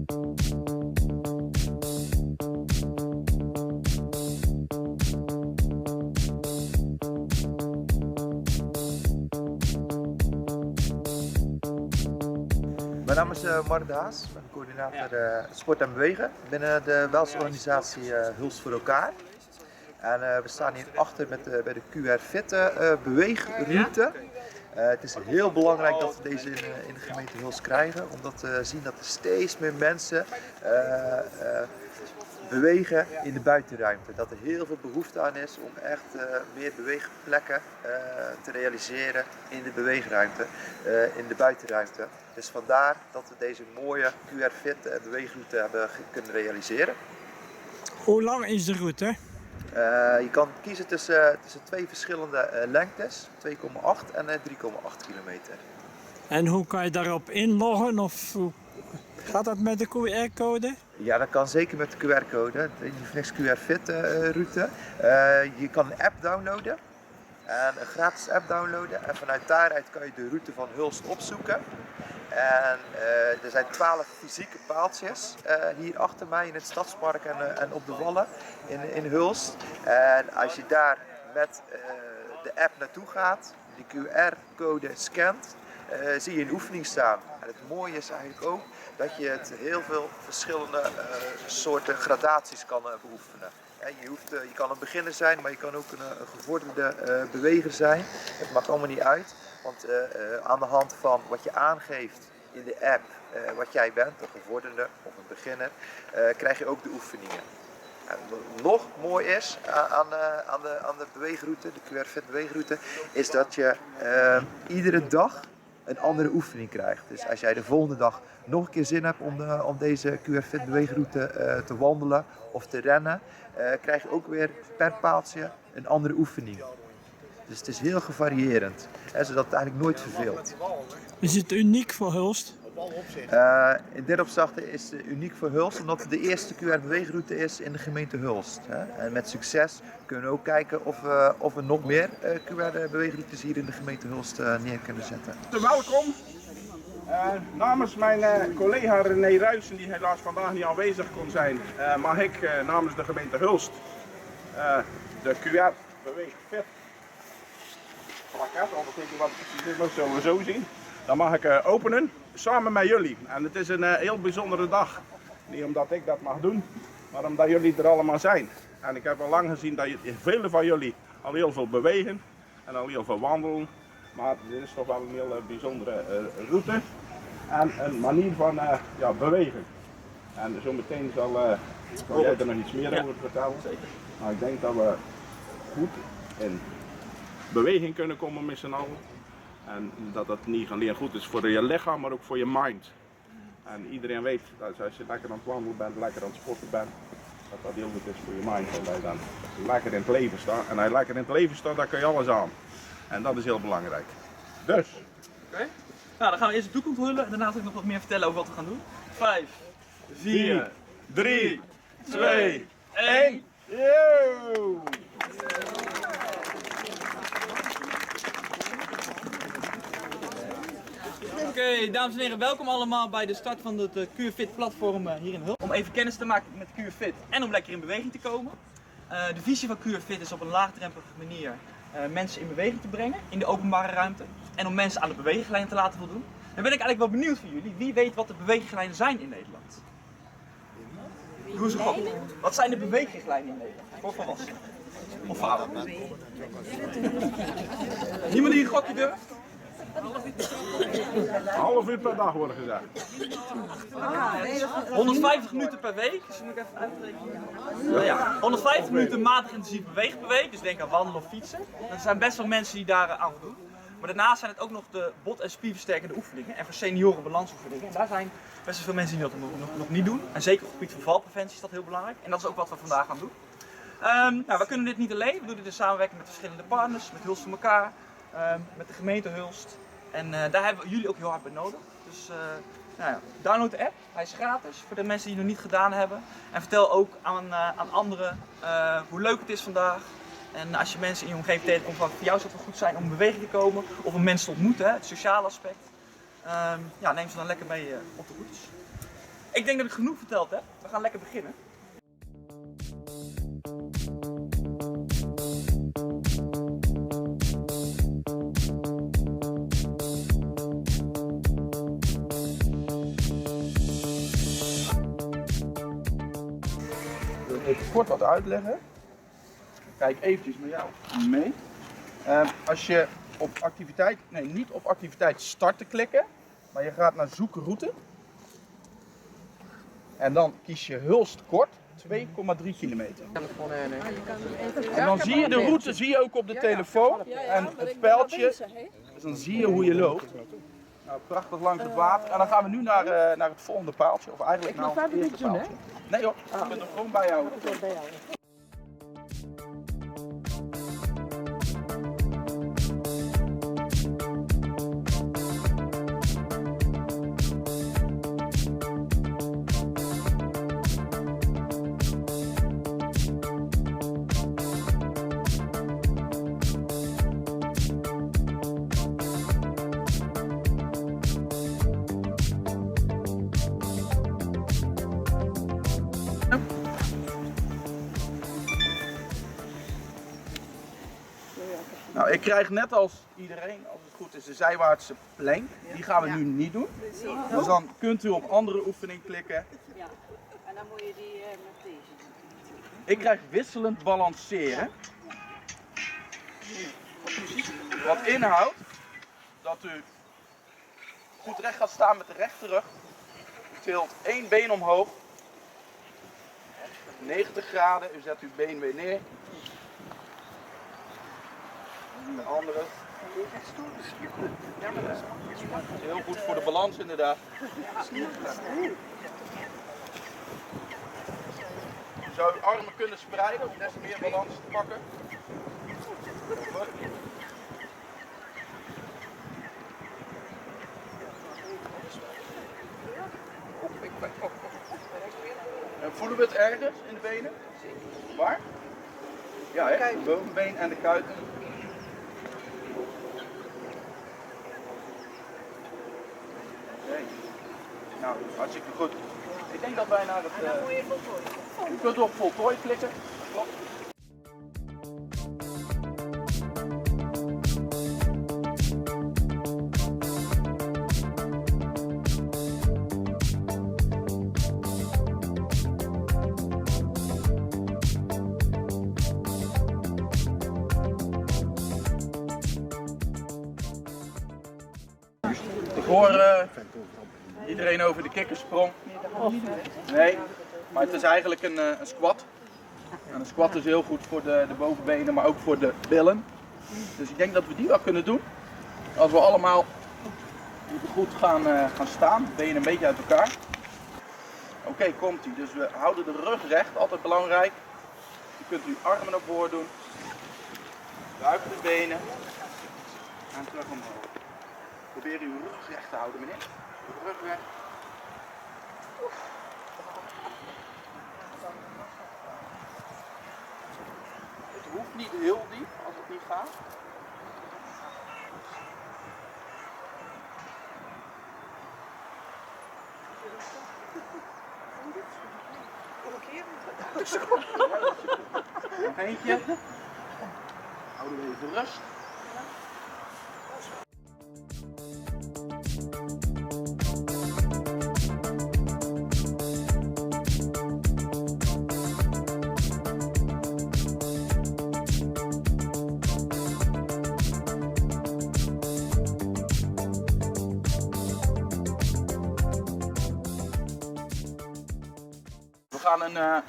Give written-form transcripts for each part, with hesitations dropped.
Mijn naam is Mark de Haas, ik ben coördinator sport en bewegen binnen de welzijnsorganisatie Hulst voor elkaar. En we staan hier achter bij de QR Fit beweegroute. Het is heel belangrijk dat we deze in de gemeente Hulst krijgen, omdat we zien dat er steeds meer mensen bewegen in de buitenruimte. Dat er heel veel behoefte aan is om echt meer beweegplekken te realiseren in de beweegruimte, in de buitenruimte. Dus vandaar dat we deze mooie QR Fit beweegroute hebben kunnen realiseren. Hoe lang is de route? Je kan kiezen tussen twee verschillende lengtes, 2,8 en 3,8 kilometer. En hoe kan je daarop inloggen? Of hoe gaat dat met de QR-code? Ja, dat kan zeker met de QR-code, de Uniflex QR Fit route. Je kan een app downloaden, een gratis app downloaden en vanuit daaruit kan je de route van Hulst opzoeken. En er zijn 12 fysieke paaltjes hier achter mij in het Stadspark en op de Wallen in Hulst. En als je daar met de app naartoe gaat, die QR-code scant, zie je een oefening staan. En het mooie is eigenlijk ook dat je het heel veel verschillende soorten gradaties kan beoefenen. Je kan een beginner zijn, maar je kan ook een gevorderde beweger zijn. Het maakt allemaal niet uit, want aan de hand van wat je aangeeft in de app, wat jij bent, een gevorderde of een beginner, krijg je ook de oefeningen. En wat nog mooi is aan de beweegroute, de QR Fit beweegroute, is dat je iedere dag een andere oefening krijgt. Dus als jij de volgende dag nog een keer zin hebt om deze QR Fit beweegroute te wandelen of te rennen, krijg je ook weer per paaltje een andere oefening. Dus het is heel gevarieerd, zodat het eigenlijk nooit verveelt. Is het uniek voor Hulst? In dit opzicht is het uniek voor Hulst, omdat het de eerste QR-beweegroute is in de gemeente Hulst. En met succes kunnen we ook kijken of we nog meer QR-beweegroutes hier in de gemeente Hulst neer kunnen zetten. Welkom. Namens mijn collega René Ruijsen, die helaas vandaag niet aanwezig kon zijn, mag ik namens de gemeente Hulst de QR-beweegfit plakket, anders denk ik wat het precies is, dat zullen we zo zien. Dat mag ik openen, samen met jullie. En het is een heel bijzondere dag. Niet omdat ik dat mag doen, maar omdat jullie er allemaal zijn. En ik heb al lang gezien dat velen van jullie al heel veel bewegen en al heel veel wandelen. Maar dit is toch wel een heel bijzondere route en een manier van bewegen. En zo meteen zal jij er nog iets meer over vertellen. Maar ik denk dat we goed in beweging kunnen komen met z'n allen. En dat dat niet alleen goed is voor je lichaam, maar ook voor je mind. En iedereen weet dat als je lekker aan het wandelen bent, lekker aan het sporten bent, dat dat heel goed is voor je mind. Omdat je dan lekker in het leven staat. En als je lekker in het leven staat, dan kun je alles aan. En dat is heel belangrijk. Dus. Oké. Nou, dan gaan we eerst de toekomst hullen en daarna zal ik nog wat meer vertellen over wat we gaan doen. 5, 4, 3, 2, 1. Yo! Oké, dames en heren, welkom allemaal bij de start van het QR Fit platform hier in Hulst. Om even kennis te maken met QR Fit en om lekker in beweging te komen. De visie van QR Fit is op een laagdrempelige manier mensen in beweging te brengen in de openbare ruimte. En om mensen aan de bewegingslijnen te laten voldoen. Dan ben ik eigenlijk wel benieuwd van jullie. Wie weet wat de bewegingslijnen zijn in Nederland? Doe eens een gok. Wat zijn de bewegingslijnen in Nederland? Voor volwassenen. Of vader? Niemand die een gokje durft? Half uur per dag worden gezegd. 150 minuten per week, dus moet ik even uitrekenen. Ja, 150 minuten matig intensief bewegen per week, dus denk aan wandelen of fietsen. Er zijn best wel mensen die daar aan voldoen. Maar daarnaast zijn het ook nog de bot- en spierversterkende oefeningen en voor senioren balansoefeningen. En daar zijn best wel veel mensen die dat nog niet doen. En zeker op het gebied van valpreventie is dat heel belangrijk. En dat is ook wat we vandaag gaan doen. Nou, we kunnen dit niet alleen, we doen dit in samenwerking met verschillende partners, met Hulst voor elkaar, met de gemeente Hulst. En daar hebben we jullie ook heel hard bij nodig. Dus nou ja, download de app, hij is gratis voor de mensen die het nog niet gedaan hebben. En vertel ook aan anderen hoe leuk het is vandaag. En als je mensen in je omgeving tegenkomt, van voor jou zou het wel goed zijn om in beweging te komen of om mensen te ontmoeten, het sociale aspect. Ja, neem ze dan lekker mee op de routes. Ik denk dat ik genoeg verteld heb. We gaan lekker beginnen. Ik wil even kort wat uitleggen. Kijk eventjes met jou mee. Als je op activiteit, nee niet op activiteit starten klikken, maar je gaat naar zoeken route. En dan kies je Hulst kort, 2,3 kilometer. En dan zie je de route ook op de telefoon en het pijltje. Dus dan zie je hoe je loopt. Nou, prachtig langs het water. En dan gaan we nu naar het volgende paaltje. Of eigenlijk naar het eerste paaltje. Nee hoor, ik ben er gewoon bij jou. Nou, ik krijg net als iedereen, als het goed is, de zijwaartse plank. Die gaan we nu niet doen. Dus dan kunt u op andere oefening klikken. Ja, en dan moet je die met deze. Ik krijg wisselend balanceren. Wat inhoudt dat u goed recht gaat staan met de rechterrug. U tilt één been omhoog. 90 graden, u zet uw been weer neer. De andere. Heel goed voor de balans inderdaad. Je zou uw armen kunnen spreiden om des meer balans te pakken. En voelen we het ergens in de benen? Waar? Ja, hè? De bovenbeen en de kuiten. Nou, hartstikke goed. Ik denk dat wij naar het... U kunt op voltooi klikken. Klopt. Ik hoor iedereen over de kikkersprong. Nee, maar het is eigenlijk een squat. En een squat is heel goed voor de bovenbenen, maar ook voor de billen. Dus ik denk dat we die wel kunnen doen. Als we allemaal goed gaan staan, benen een beetje uit elkaar. Oké, komt ie. Dus we houden de rug recht, altijd belangrijk. Je kunt uw armen naar voren doen. Buigen de benen. En terug omhoog. Probeer uw rug recht te houden, meneer. De rug recht. Het hoeft niet heel diep als het niet gaat. Nog eentje. Houden we even rust. We gaan een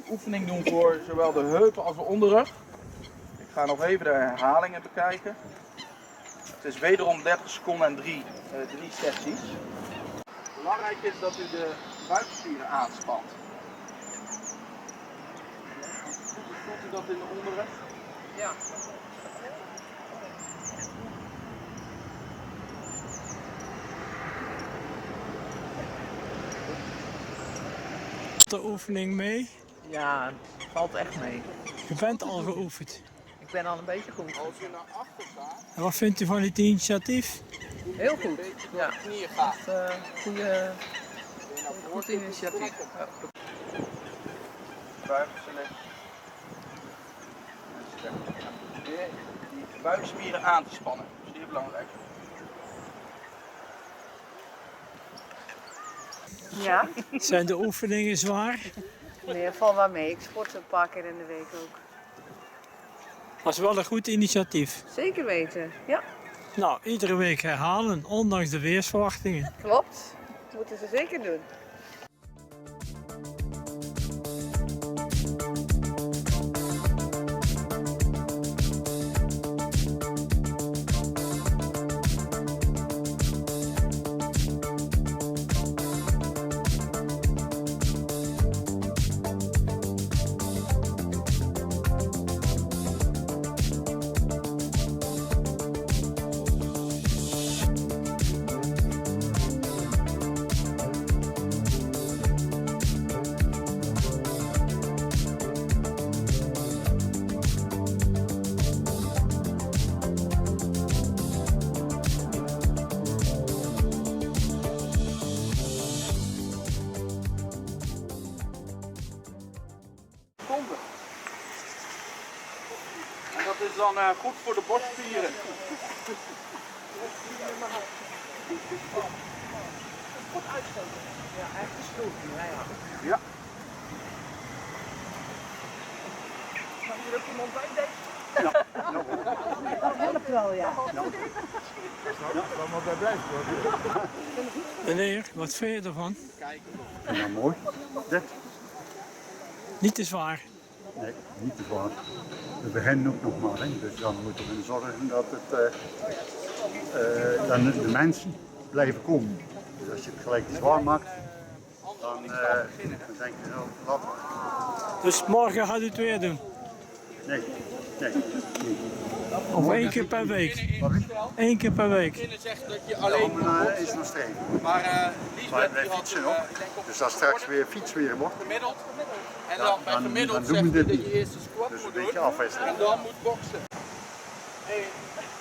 oefening doen voor zowel de heupen als de onderrug. Ik ga nog even de herhalingen bekijken. Het is wederom 30 seconden en drie sessies. Belangrijk is dat u de buikspieren aanspant. Voelt u dat in de onderrug? Ja. De oefening mee. Ja, valt echt mee. Je bent al geoefend. Ik ben al een beetje goed. Als u naar achter gaat, En wat vindt u van dit initiatief? Heel goed. Ja, knieën gaat. goede Goed initiatief. Die buikspieren aan te spannen. Zeer belangrijk. Ja? Zijn de oefeningen zwaar? Nee, valt wel mee. Ik sport een paar keer in de week ook. Dat is wel een goed initiatief. Zeker weten, ja. Nou, iedere week herhalen, ondanks de weersverwachtingen. Klopt. Dat moeten ze zeker doen. En dat is dan goed voor de borstspieren. Goed uitstoten. Ja, echt gestoten. Ja. Mag je er ook iemand bij denken? Dat helpt wel, ja. Meneer, wat vind je ervan? Ja, mooi. Dit? Niet te zwaar. Nee, niet te zwaar. We beginnen ook nog maar, hè. Dus dan moeten we zorgen dat het, dan de mensen blijven komen. Dus als je het gelijk zwaar maakt, dan denk je zo, laat maar. Dus morgen gaat u het weer doen? Nee, nee, niet. Of 1 keer per week? Wat is 1 keer per week. Zegt dat je Alleen is nog streven. Maar Maar wij fietsen nog. Dus als straks weer fietsweer wordt, gemiddeld. En Ja, dan bij dan gemiddeld doen we zegt dit hij dat niet. je eerst een squat dus een moet beetje doen. afwisselen. En dan moet boksen. 1,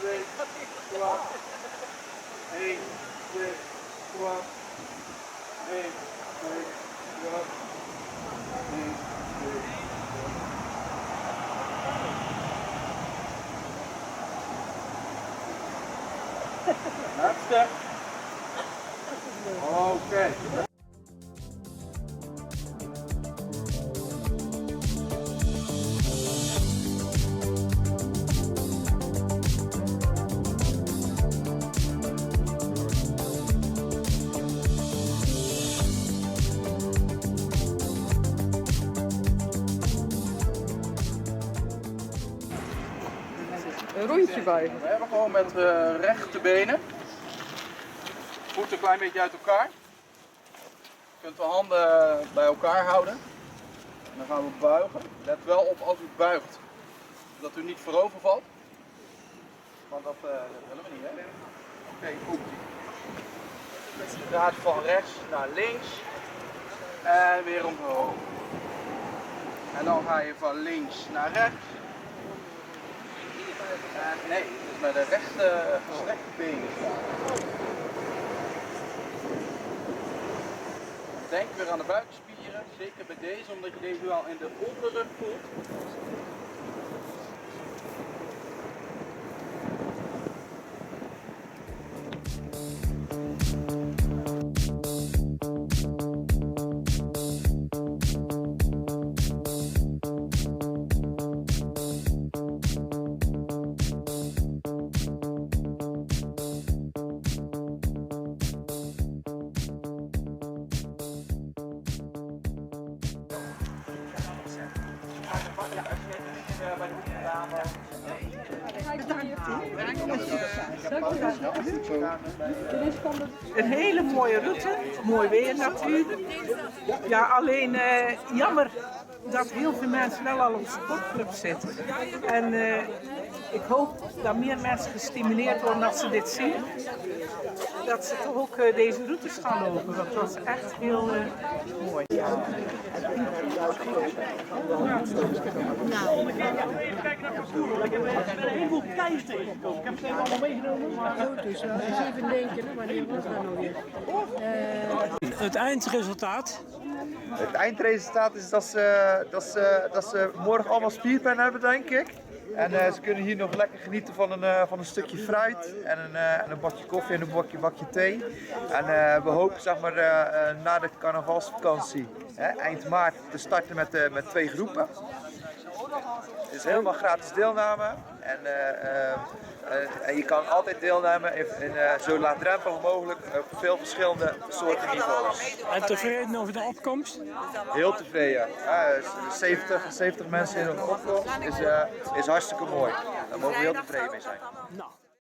2, squat. 1, 2, squat. 1, 2, squat. 1, 2, Laatste. Oké. Een rondje bij. We hebben gewoon met rechte benen. Voeten een klein beetje uit elkaar. Je kunt de handen bij elkaar houden. En dan gaan we buigen. Let wel op als u buigt. Dat u niet voorover valt. Want dat willen we niet, hè? Oké, goed. Je draait van rechts naar links. En weer omhoog. En dan ga je van links naar rechts. Nee, het is met de rechte gestrekte benen. Denk weer aan de buikspieren, zeker bij deze, omdat je deze wel in de onderrug voelt. Een hele mooie route, mooi weer natuurlijk. Ja, alleen jammer dat heel veel mensen wel al op sportclub zitten. En ik hoop dat meer mensen gestimuleerd worden als ze dit zien. Dat ze toch ook deze routes gaan lopen, want dat is echt heel mooi. Ik heb een heleboel tegengekomen. Ik heb het even allemaal meegenomen. Maar... Dus eens even denken, wanneer was dat nou weer? Het eindresultaat? Het eindresultaat is dat ze morgen allemaal spierpijn hebben, denk ik. En ze kunnen hier nog lekker genieten van een stukje fruit en een bakje koffie en een bakje thee. En we hopen zeg maar, na de carnavalsvakantie, eind maart, te starten met 2 groepen. Het is helemaal gratis deelname en je kan altijd deelnemen in zo laagdrempelig mogelijk op veel verschillende soorten niveaus. En tevreden over de opkomst? Heel tevreden. 70 mensen in de opkomst is hartstikke mooi. Daar mogen we heel tevreden mee zijn. Nou.